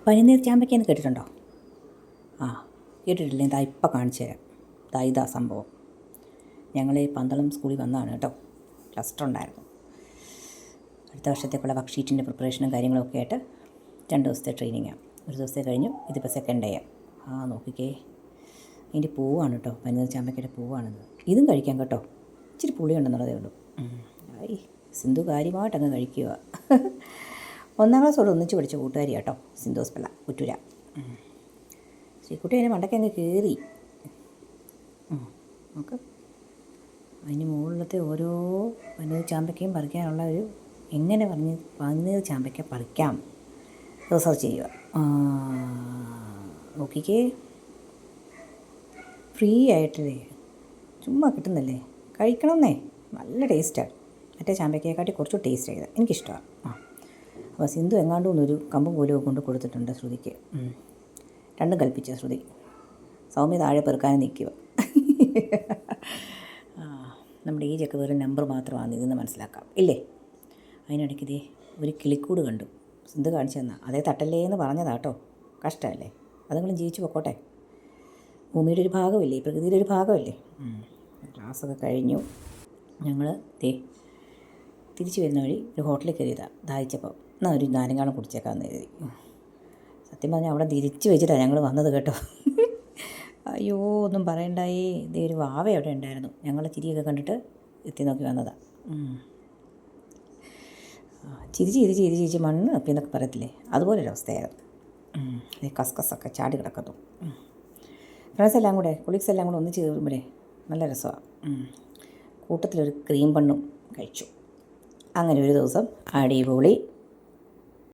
പനിനീർ ചാമ്പയ്ക്കെന്ന് കേട്ടിട്ടുണ്ടോ? ആ, കേട്ടിട്ടില്ലേ? ഇതാ ഇപ്പം കാണിച്ചു തരാം. ഇതാ സംഭവം. ഞങ്ങൾ ഈ പന്തളം സ്കൂളിൽ വന്നതാണ് കേട്ടോ. ക്ലസ്റ്റർ ഉണ്ടായിരുന്നു. അടുത്ത വർഷത്തേക്കുള്ള വർക്ക് ഷീറ്റിൻ്റെ പ്രിപ്പറേഷനും കാര്യങ്ങളൊക്കെ ആയിട്ട് 2 ദിവസത്തെ ട്രെയിനിങ്ങാണ്. ഒരു ദിവസത്തെ കഴിഞ്ഞു. ഇതിപ്പോൾ സെക്കൻഡ് ഡേ. നോക്കിക്കേ, ഇതിൻ്റെ പൂവാണ് കേട്ടോ. പനിനീർ ചാമ്പയ്ക്കയുടെ പൂവാണിത്. ഇതും കഴിക്കാം കേട്ടോ. ഇച്ചിരി പുളിയുണ്ടെന്നുള്ളതേ ഉള്ളൂ. സിന്ധു കാര്യമായിട്ടങ്ങ് കഴിക്കുക. 1ാം ക്ലാസ്സോടെ ഒന്നിച്ച് പഠിച്ച കൂട്ടുകാരി കേട്ടോ, സിന്ധോസ് പിള്ള കുറ്റൂര. ശ്രീക്കുട്ടി അതിന് മണ്ടയ്ക്ക് അങ്ങ് കയറി. നമുക്ക് അതിന് മുകളിലത്തെ ഓരോ പനീർ ചാമ്പയ്ക്കയും പറിക്കാനുള്ള ഒരു എങ്ങനെ പനീർ ചാമ്പയ്ക്ക പറിക്കാം റിസർച്ച് ചെയ്യുക. നോക്കിക്കേ, ഫ്രീ ആയിട്ടല്ലേ, ചുമ്മാ കിട്ടുന്നല്ലേ, കഴിക്കണമെന്നേ. നല്ല ടേസ്റ്റാണ്. മറ്റേ ചാമ്പയ്ക്കയെക്കാട്ടി കുറച്ച് ടേസ്റ്റ് ആയത് എനിക്കിഷ്ടമാണ്. അപ്പോൾ സിന്ധു എങ്ങാണ്ടും ഒന്നൊരു കമ്പും കോലും കൊണ്ട് കൊടുത്തിട്ടുണ്ട് ശ്രുതിക്ക്. 2 കൽപ്പിച്ച ശ്രുതി. സൗമ്യ താഴെ പെറുക്കാനും നിൽക്കുക. നമ്മുടെ ഏജൊക്കെ വെറും നമ്പർ മാത്രമാണ്, ഇതെന്ന് മനസ്സിലാക്കാം ഇല്ലേ? അതിനിടയ്ക്ക് ഇതേ ഒരു കിളിക്കൂട് കണ്ടു. സിന്ധു കാണിച്ചു തന്നാൽ അതേ തട്ടല്ലേ എന്ന് പറഞ്ഞതാട്ടോ. കഷ്ടമല്ലേ? അതുങ്ങളും ജീവിച്ചു പൊക്കോട്ടെ. ഭൂമിയുടെ ഒരു ഭാഗമല്ലേ, പ്രകൃതിയുടെ ഒരു ഭാഗമല്ലേ. ക്ലാസ്സൊക്കെ കഴിഞ്ഞു. ഞങ്ങൾ തിരിച്ചു വരുന്ന വഴി ഒരു ഹോട്ടലിൽ കയറിയതാണ്. ദാഹിച്ചപ്പോൾ എന്നാൽ ഒരു നാരങ്ങാളം കുടിച്ചേക്കാമെന്ന് കരുതി. സത്യം പറഞ്ഞാൽ അവിടെ തിരിച്ച് വെച്ചിട്ടാണ് ഞങ്ങൾ വന്നത് കേട്ടോ. അയ്യോ, ഒന്നും പറയണ്ടായി. ഇതേ ഒരു വാവ അവിടെ ഉണ്ടായിരുന്നു. ഞങ്ങളെ ചിരിയൊക്കെ കണ്ടിട്ട് എത്തി നോക്കി വന്നതാണ്. ചിരിച്ച് മണ്ണ് അപ്പം എന്നൊക്കെ പറയത്തില്ലേ, അതുപോലൊരവസ്ഥയായിരുന്നു. കസ്കസൊക്കെ ചാടി കിടക്കുന്നു. ഫ്രണ്ട്സ് എല്ലാം കൂടെ, കൊളീഗ്സ് എല്ലാം കൂടെ ഒന്നിച്ച് കയറുമ്പോഴേ നല്ല രസമാണ്. കൂട്ടത്തിലൊരു ക്രീം ബണ്ണും കഴിച്ചു. അങ്ങനെ ഒരു ദിവസം അടിപൊളി.